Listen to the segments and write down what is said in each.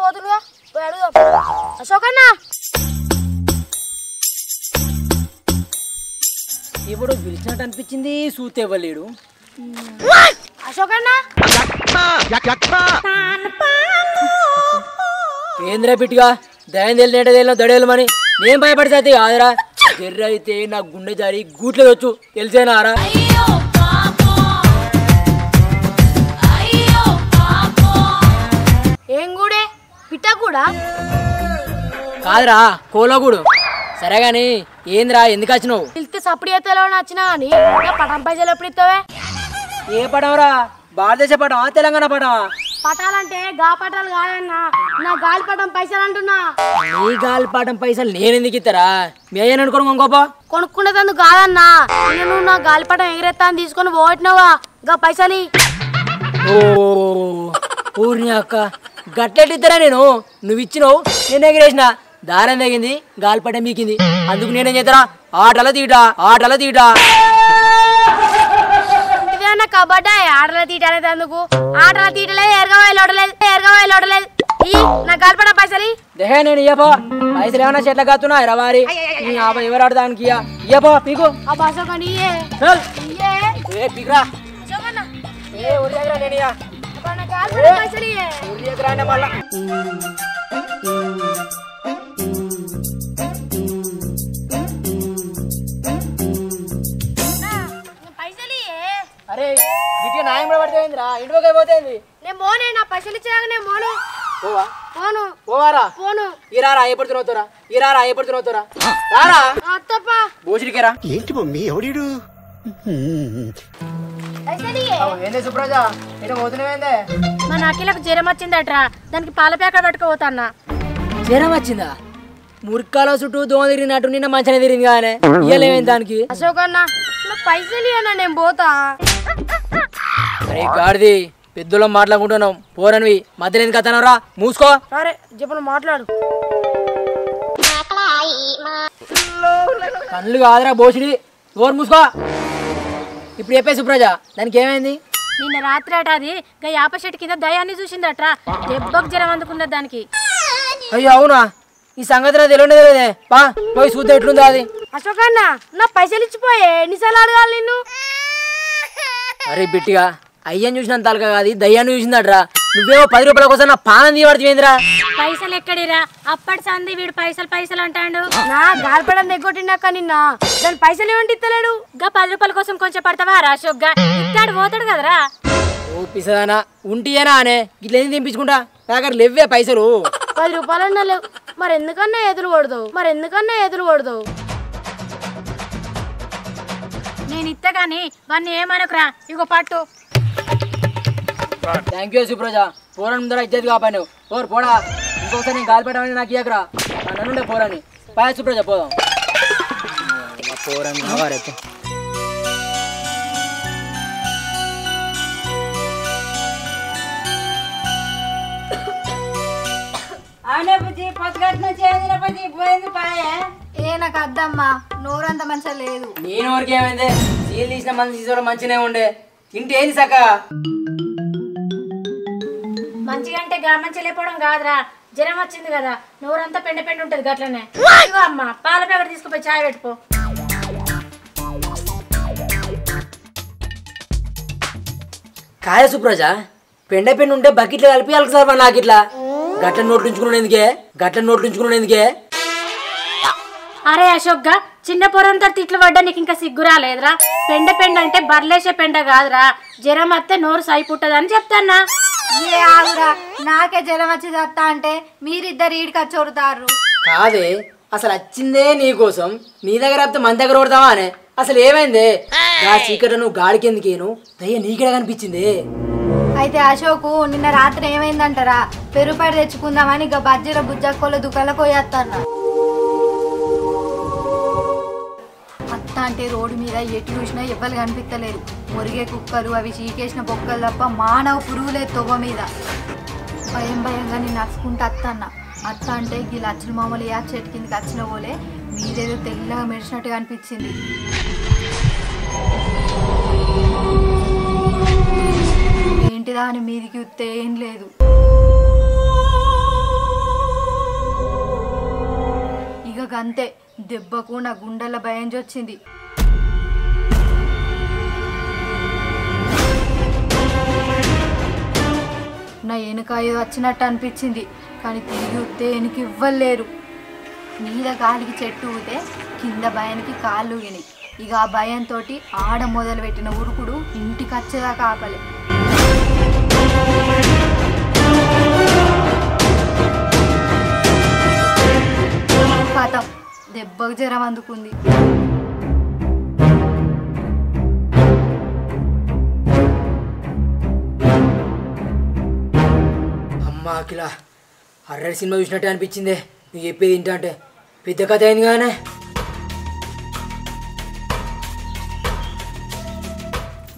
పోతుందిగా పోయి అడుగుదాం. అశోక్ అన్న ఇప్పుడు పిలిచినట్టు అనిపించింది, సూతే ఇవ్వలేడు. అశోక్ అన్న ఏంద్రా పిట్టిగా దయం తెలియటేదో దడేలమని నేను భయపడితే కాదురా. జర్ర అయితే నా గుండె జారి గూట్లో వచ్చు తెలిసేనారా. ఏం గూడే పిట్ట కూడా కాదురా కోలగూడు. సరే గాని ఏంద్రా ఎందుకు వచ్చినావు? పిలిస్తే సప్పుడు చేతలో వచ్చినా అని పటం పైసలు ఎప్పుడు ఇస్తావే? ఏ పడవరా? భారతదేశ పడవా తెలంగాణ పడవా? పటాలంటే గా పటాలు కాదన్నా, నా గాలిపటం పైసలు అంటున్నా. నీ గాలిపాటం పైసలు నేను ఎందుకు ఇస్తారా? మీ అయ్యని అనుకోను ఇంకోపా కొనుక్కునేందుకు కాదన్నా, నేను నా గాలిపటం ఎగిరెత్తా అని తీసుకొని పోవట్టినావా గా పైసలు. ఓ ఊరిని అక్క గట్టెట్టిద్దరా? నేను నువ్వు ఇచ్చినావు, నేను ఎగిరేసిన, దారం తగింది, గాలిపటం మీకింది. అందుకు నేనేం చేస్తారా? ఆటల తీట ఇదేమన్నా కబడ్డా? ఆటల తీటలేదు అందుకు, ఆటల తీటలేదు, ఎరగవాయలు నా గాలిపటం పైసలు దేహే నేను ఇయ్యపో. పైసలు ఏమన్నా చెట్ల కాస్తున్నా ఎరవారి ఎవరు ఆడదానికి ఇయ్యపో పీకు. ఆ బసోకని పీకురా నేను మళ్ళా అరే గిట్టిగా నాయం కూడా పడితేందిరా? ఇంటికి పోతేంది? నేను మోనే, నా పైసలు ఇచ్చాక నేను మోను. పోవా పోను పోవారా? పోను. ఇరారా ఎప్పుడు తినవుతారా రారా అత్తప్ప భోజనికేరా. ఏంటి మమ్మీ ఎవడీడు? ఏందే సుప్రజ ఇటు పోతున్నావేందే? మా నాకిలకు జ్వరం వచ్చిందట్రా, దానికి పాల ప్యాకెట్ పట్టుకుపోతాన్నా. జ్వరం వచ్చిందా? మురికాల చుట్టూ దోమ తిరిగినట్టు నిన్న మంచిగా తిరిగింది కానీ ఇయ్యలేమైంది దానికి? అశోక్ అన్న పైసలు ఇవ్వనా, నేను పోతా. అరే గాడిది పెద్దలో మాట్లాడుకుంటున్నాం, పోరనివి మధ్యలో ఎందుకు అతనరా? మూసుకో. సరే చెప్పు మాట్లాడు. కళ్ళు కాదురా బోసిడి, ఓరు మూసుకో. ఇప్పుడు చెప్పే సుప్రజ దానికి ఏమైంది? నిన్న రాత్రి అట అది గా యాప చెట్టు కింద దయాన్ని చూసిందట్రా, దెబ్బకు జ్వరం అందుకుందా దానికి. అయ్యో అవునా? ఈ సంగతి నాకు తెలియదే. పా పోయి చూద్దాం ఎట్లుందా అది. అశోక్ అన్న నా పైసలు ఇచ్చిపోయే, ఎన్నిసార్లు అడగాలి నిన్ను? అరే బిట్టిగా అయ్యని చూసినంత తలక కాదు దయ్యాన్ని చూసిందట్రా. నువ్వేమో 10 రూపాయల కోసం నా పానం తీయబడితేంద్రా. పైసలు ఎక్కడిరా? అప్పటి సంది వీడు పైసలు అంటాడు. నా గాలిపడం నెగ్గొట్టినాక నిన్న దాని పైసలు ఏమంటే ఇస్తలేడు. గా 10 రూపాయల కోసం కొంచెం పడతావా రా అశోక్ గా? ఇస్తాడు పోతాడు కదరా. ఓ పిసదానా ఉంటియేనా అనే ఇట్లా ఏం తెంపించుకుంటా? నా దగ్గర లేవే పైసలు. 10 రూపాయలన్నా లేవు, మరి ఎందుకన్నా ఎదురు కొడతావు? నేను ఇస్తా గాని వాడిని ఏమనకురా. ఇగో పట్టు. Thank you Supraja. పోరాని ముందర ఇచ్చేది కాపాను. పోడా ఇంకొకసారి నేను గాలి పెట్టమని నాకు ఇయ్యకరా. నన్నుండే పోరాని పాయ సుప్రజ పోదాం. పోరాని కావారైతే నాకు అద్దమ్మా, నోరంత మంచిగా లేదు. నేను వరకు ఏమైంది? సీల్ తీసిన మంచి మంచిగానే ఉండే. తింటే ఏంది చక్కగా? మంచిగా అంటే మంచి లేకపోవడం కాదురా, జ్వరం వచ్చింది కదా, నోరంతా పెండ ఉంటది గట్లనే. అమ్మ పాల ప్యాకెట్ తీసుకుపోయి చాయ్ పెట్టుకో. కాయ సుప్రజ పెండ ఉంటే బకెట్లో కలిపి సార్ నాకు ఇట్లా గట్ల నోట్లుంచుకున్నాను ఎందుకే? అరే అశోక్ గా చిన్న పొరంతా తిట్లు పడ్డా నీకు ఇంకా సిగ్గు రాలేదురా? పెండ అంటే బర్లేసే పెండ కాదురా, జ్వరం వస్తే నోరు సైపుట్టదని చెప్తాన్నా. ఏ ఆగురా, నాకే జ్వరం వచ్చి చస్తా అంటే మీరిద్దరు ఈడికి వచ్చి కాదే అసలు వచ్చిందే నీకోసం, నీ దగ్గర వస్తే మన దగ్గర కొడతావా అనే? అసలు ఏమైంది? ఆ చీకట నువ్వు గాడికెందుకేను దయ్య నీకే కనిపించింది. అయితే అశోకు నిన్న రాత్రి ఏమైందంటారా? పెరుపాడు తెచ్చుకుందామని ఇక బజ్జీల బుజ్జక్కోళ్ళ దుకాణంలో పోయేస్తాను. అత్త అంటే రోడ్డు మీద ఎటు చూసినా ఎవ్వరు కనిపించలేరు. మురిగే కుక్కలు, అవి చీకేసిన బొక్కలు తప్ప మానవ పురుగులే తొవ్వ మీద. భయంగా నేను నడుచుకుంటూ అత్త అంటే ఈ లచ్చల మామూలు యా చెట్టు కిందకి వచ్చిన పోలే మీదేదో తెల్లగా మెరిసినట్టుగా అనిపించింది. ఏంటిదా అని మీదికి ఉత్తే ఏం లేదు. ఇక గంతే దెబ్బకు నా గుండెల భయం వచ్చింది. నా వెనుక ఏదో వచ్చినట్టు అనిపించింది, కానీ తిరిగి వస్తే వెనక ఇవ్వలేరు. మీద గాలికి చెట్టు ఊతే కింద భయానికి కాళ్ళు ఊగినాయి. ఇక ఆ భయంతో ఆడ మొదలుపెట్టిన ఉరుకుడు ఇంటికి వచ్చేదాకా ఆపలే. కథం దెబ్బకు జ్వరం అందుకుంది. అమ్మా అఖిల హర్రర్ సినిమా చూసినట్టే అనిపించింది నువ్వు చెప్పేది ఏంటంటే అంటే పెద్ద కథ అయింది కానీ.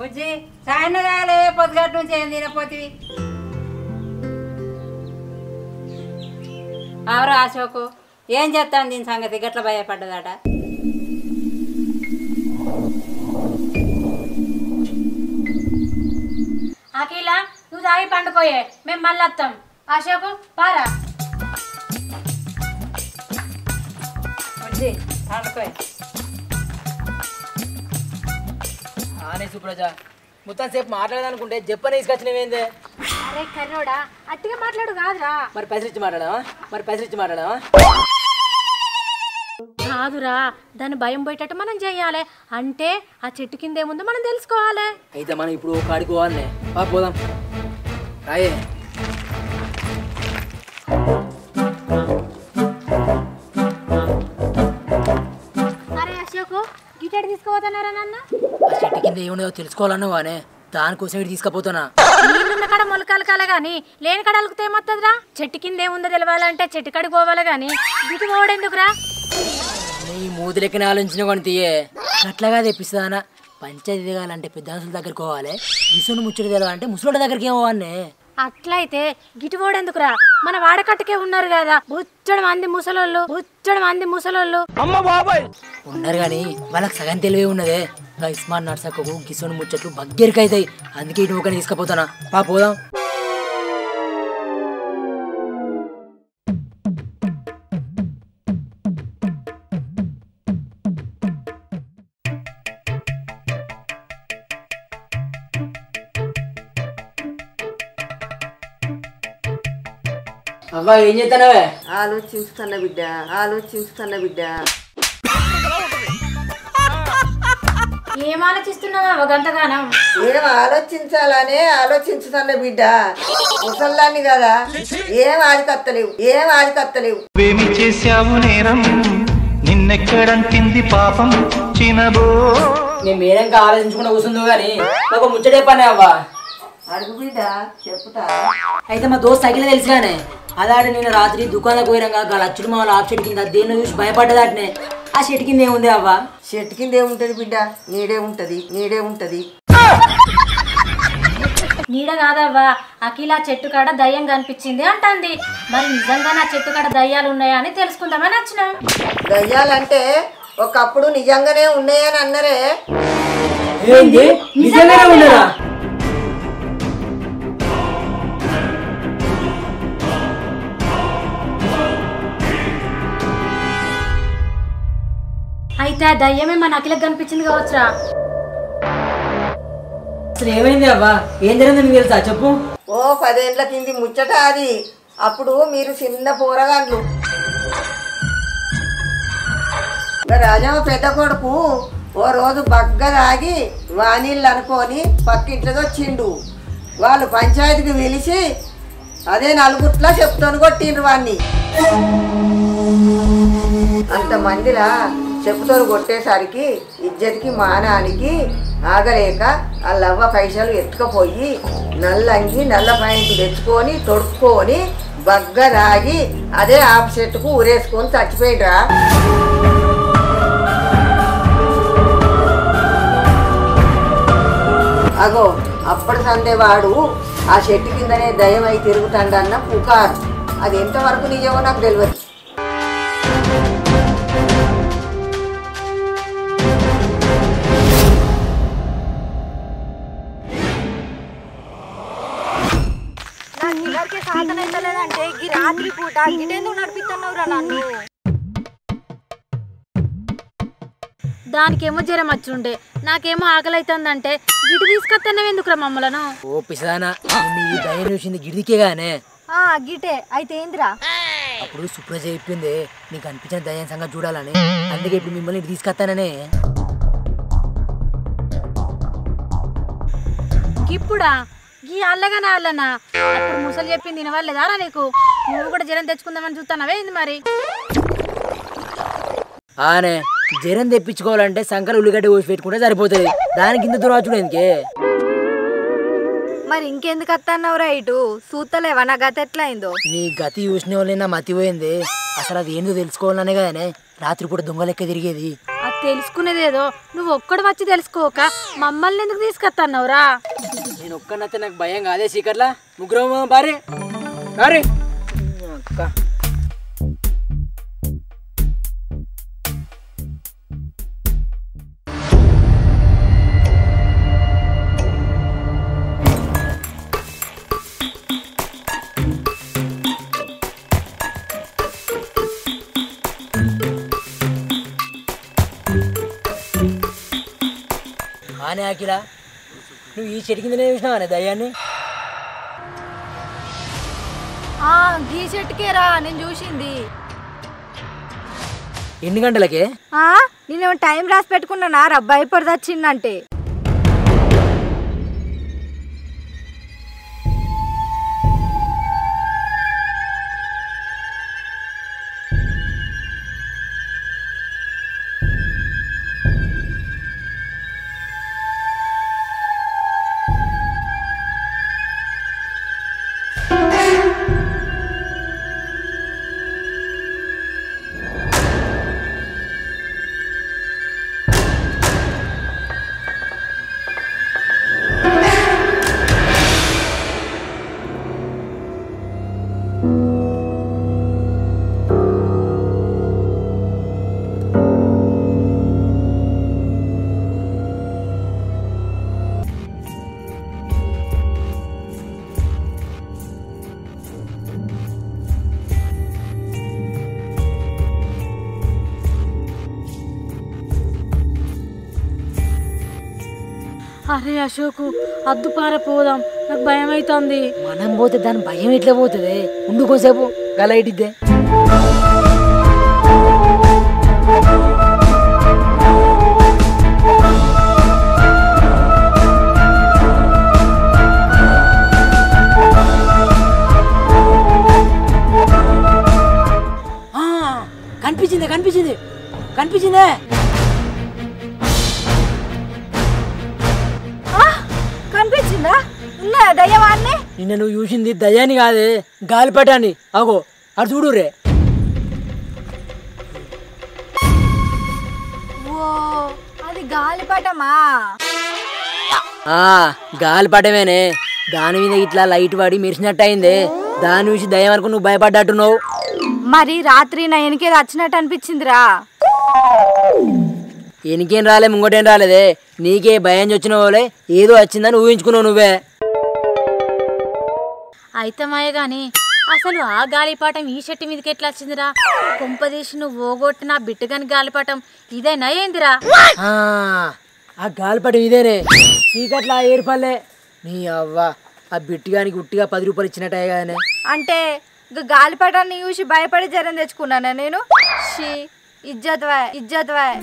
బుజ్జి సాయన కాలే పొద్దుగట్టు నుంచి ఏం తినపోతివి. అవరా అశోకు ఏం చేస్తాను దీని సంగతి గట్ల భయపడ్డదట. అఖిల నువ్వు తాగి పండుకోయే, మేము మళ్ళీ వస్తాం. అశోకు పారా. బుజ్జి పండుకోయ్. ఆనే సుప్రజ మొత్తం సేపు మాట్లాడదానుకుంటే చెప్పని తీసుకొచ్చినవేందే. అరే కర్రోడా అట్టిగా మాట్లాడు కాదురా. మరి పైసలు ఇచ్చి మాట్లాడమా కాదురా, దాన్ని భయం పోయేటట్టు మనం చెయ్యాలి. అంటే ఆ చెట్టు కింద ఏముందో మనం తెలుసుకోవాలి. అయితే మనం ఇప్పుడు ఒక కాడికి పోవాలనే. పోదాం రాయే. అరే అశోకు గిటార్ తీసుకుపోతున్నారా నాన్న? ఆ చెట్టు కింద ఏముందో తెలుసుకోవాలన్నా వానే, దానికోసం ఇటు తీసుకుపోతున్నా. నీళ్ళున్న కాడ మొలకాలు కాలే గాని లేని కాడ అలుకుతే ఏమొస్తుందిరా? చెట్టు కింద ఏముందో తెలవాలంటే చెట్టు కాడికి పోవాలి గాని గిటు పోవడెందుకురా? నీ మూతి లెక్కన ఆలోచించిన కొని తీయే అట్లాగా తెప్పిస్తానా. పంచాయతీ దిగాలంటే పెద్ద మనుషుల దగ్గరికి పోవాలి, విసును ముచ్చట తెలవాలంటే ముసలోళ్ళ దగ్గరికి ఏం పోవాలనే. అట్లయితే గిటు పోవడెందుకురా? మన వాడకట్టుకే ఉన్నారు కదా బుచ్చడు మంది ముసలోళ్ళు ఉన్నారు కానీ వాళ్ళకి సగం తెలివే ఉన్నదే. ఇస్మాన్ నర్సక్కకు గిసును ముచ్చట్లు బగ్గరికి అవుతాయి. అందుకే ఇటు ఒకని తీసుకుపోతానా. పోదాం. అవ్వ ఏం చేస్తానవే? ఆలోచిస్తున్న బిడ్డ. ఏం ఆలోచిస్తున్నావా గంతగానం? ఏం ఆలోచించాలనే ఆలోచించుతున్న బిడ్డ. ముసల్దాన్ని కదా, ఏం ఆదికత్తలేవు. ఏమి చేశావు నేరం, నిన్నెక్కడంటింది పాపం చినబో. నేను మీరేంకా ఆలోచించుకుంటూ కూర్చుందో గానీ నాకు ముచ్చటే పని అవ్వా. అడుగు బిడ్డ చెప్పుతా. అయితే మా దోస్త్ సైకిల్ తెలుసుగానే అదాడు నేను రాత్రి దుకాణాలకు పోయినాక లచ్చుడు మామూలు ఆఫ్ చెట్టు కింద దేన్ని చూసి భయపడ్డదాటనే. ఆ చెట్టు కింద ఏముంది అవ్వా? చెట్టు కింద ఏముంటది బిడ్డ, నీడే ఉంటది. నీడ కాదవ్వా, అఖిల చెట్టు కాడ దయ్యం కనిపించింది అంటుంది. మరి నిజంగా నా చెట్టు కాడ దయ్యాలు ఉన్నాయా అని తెలుసుకుందామని వచ్చినాం. దయ్యాలంటే ఒకప్పుడు నిజంగానే ఉన్నాయని అన్నరే. నిజంగానే ఉన్నారా? అయితే ఆ దయ్యమే మన అఖిలకు కనిపించింది కావచ్చురా. అసలు ఏమైంది అవ్వా? ఏం జరిగింది నీకు తెలుసా? చెప్పు. 10 ఏళ్ల కింది ముచ్చట అది. అప్పుడు మీరు చిన్న పోరగాండ్లు. రాజమ్మ పెద్ద కొడుకు ఓ రోజు బగ్గదాగి వానీళ్ళు అనుకొని పక్కింట్లోకి వచ్చిండు. వాళ్ళు పంచాయతీకి పిలిచి అదే నలుగుట్లా చెప్తాను కొట్టిండ్రు వాణ్ణి. అంతమందిలా చెప్పుతోను కొట్టేసరికి ఇజ్జతికి మానానికి ఆగలేక వాళ్ళవ్వ పైసలు ఎత్తుకపోయి నల్లంగి నల్ల పాయింట్ తెచ్చుకొని తొడుక్కొని బగ్గదాగి అదే ఆపోజిట్కు ఊరేసుకొని చచ్చిపోయిడ్రా. అగో అప్పటి సందేవాడు ఆ చెట్టు కిందనే దయమై తిరుగుతాడన్న పుకారు. అది ఎంతవరకు నిజమో నాకు తెలియదు. సాధన అయితే లేదంటే ఈ రాత్రి పూట గిటెందుకు నడిపిస్తున్నావురా నన్ను? దానికేమో జ్వరం వచ్చుండే, నాకేమో ఆకలి అవుతుందంటే గిడి తీసుకొస్తానవి ఎందుకురా మమ్మలను? ఓ పిసానా, నీ దయ్యం చూసింది గిడికే గానే. గిటే అయితే ఏందిరా? అప్పుడు సుప్రజ చెప్పింది నీకు అనిపించిన దయ్యం సంగతి చూడాలని, అందుకే ఇప్పుడు మిమ్మల్ని ఇటు తీసుకొస్తాననే. ఇప్పుడా ఈ అల్లగానే అల్లనా? అప్పుడు ముసలి చెప్పింది వినవాలేదారా నీకు? నువ్వు కూడా జ్వరం తెచ్చుకుందామని చూస్తానవే ఏంది మరి? ఆనే జ్వరం తెప్పించుకోవాలంటే సంకర ఉల్లిగడ్డ కోసి పెట్టుకుంటే సరిపోతుంది, దానికి ఇంత దూరం వచ్చుడు ఎందుకే? మరి ఇంకెందుకు వస్తాన్నావురా ఇటు? సూతలేవా నా గత ఎట్లా అయిందో? నీ గతి చూసిన వాళ్ళే నా మతిపోయింది. అసలు అది ఏందో తెలుసుకోవాలనే కదనే రాత్రి కూడా దొంగ లెక్క తిరిగేది. అది తెలుసుకునేదేదో నువ్వు ఒక్కడు వచ్చి తెలుసుకోక మమ్మల్ని ఎందుకు తీసుకొస్తాన్నావురా? నేను ఒక్కనైతే నాకు భయం కాదే సీకర్లా. ముగ్గురు భారీ భారీ అక్క. ఆనే అఖిల, నువ్వు ఈ చెట్టు కిందనే చూసినావానే దయ్యాన్ని? గీ చెట్టుకేరా నేను చూసింది. ఎన్ని గంటలకే? నేనేమో టైం రాసి పెట్టుకున్నానా రా భయపడి వచ్చిందంటే? అరే అశోకు, అద్దు పారపోదాం, నాకు భయం అవుతుంది. మనం పోతే దాని భయం ఎట్లా పోతుంది? ఉండు కొంసేపు లైట్ ఇద్దే. కనిపించింది కనిపించింది కనిపించిందే. కనిపించిందా? ఉన్నా దయ్యవాన్ని? నిన్న నువ్వు చూసింది దయ్యాన్ని కాదే, గాలిపటాన్ని. అగో అటు చూడు రే. ఓ అది గాలిపటమా? గాలిపటమేనే. దాని మీద ఇట్లా లైట్ పడి మెరిసినట్టు అయింది. దాని చూసి దయ్యం వరకు నువ్వు భయపడ్డట్టున్నావు. మరి రాత్రి నా వెనకే వచ్చినట్టు అనిపించిందిరా. ఎనికేం రాలే, ముంగటేం రాలేదే. నీకే భయం వచ్చిన వాళ్ళే ఏదో వచ్చిందని ఊహించుకున్నావు నువ్వే. అయితే మాయ గాని అసలు ఆ గాలిపాటం ఈ చెట్టు మీదకి ఎట్లా వచ్చిందిరా? కొంపదీసి నువ్వు ఓగొట్టిన బిట్టుగాని గాలిపాటం ఇదేనా ఏందిరా? ఆ గాలిపటం ఇదేనే. చీకట్లా ఏర్పల్లే. నీ అవ్వ ఆ బిట్టుగానికి ఉట్టిగా 10 రూపాయలు ఇచ్చినట్టే కానీ. అంటే గాలిపటాన్ని చూసి భయపడి జ్వరం తెచ్చుకున్నానా నేను?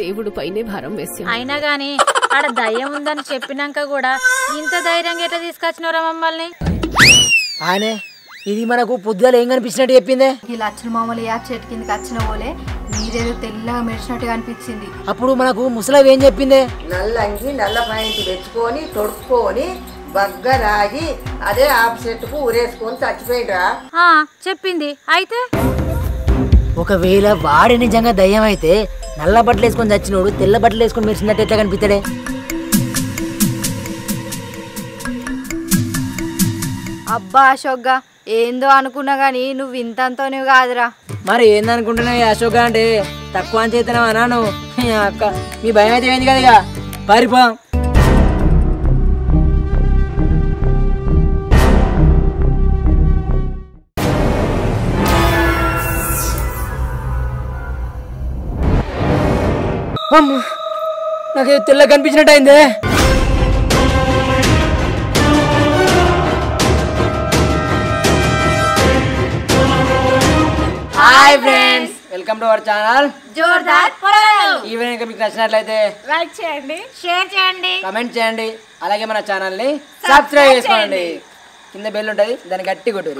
దేవుడు పైనే భారం వేసి అయినా గాని ఆడ దయ్యం ఉందని చెప్పినాక కూడా ఇంత ధైర్యంగా ఎట్లా తీసుకొచ్చినవరా మమ్మల్ని? ఆయనే ఇది మనకు పొద్దుగాల ఏం కనిపించినట్టు చెప్పిందే. ఈ లచ్చన మామూలు చెట్టు కిందకి వచ్చిన పోలే మీరేదో తెల్లగా మెరిసినట్టుగా అనిపించింది. అప్పుడు మనకు ముసలావి ఏం చెప్పిందే? నల్ల అంగి నల్ల పాయింట్ తెచ్చుకొని తొడుక్కొని బగ్గ రాగి అదే ఆపు చెట్టుకు ఊరేసుకొని చచ్చిపోయిరా చెప్పింది. అయితే ఒకవేళ వాడి నిజంగా దయ్యం అయితే నల్ల బట్టలు వేసుకొని చచ్చినోడు తెల్ల బట్టలు వేసుకొని మెరిసినట్టు ఎట్లా కనిపిస్తాడే? అబ్బా అశోక్గా ఏందో అనుకున్నా గానీ నువ్వు ఇంతంతోనే కాదురా. మరి ఏందనుకుంటున్నావు అశోక్ అంటే? తక్కువ అని చేస్తున్నావా నాను? అక్క మీ భయం అయితే ఏంది కదా, ఇక పారిపో. నాకు తెల్ల కనిపించినట్టు అయిందే. Hi friends, welcome to our channel Jordar Poragallu. ఈ వీడియో మీకు నచ్చినట్లయితే లైక్ చేయండి, షేర్ చేయండి, కమెంట్ చేయండి. అలాగే మన ఛానల్ని సబ్స్క్రైబ్ చేసుకోండి. కింద బెల్ ఉంటుంది, దాన్ని గట్టి కొట్టు.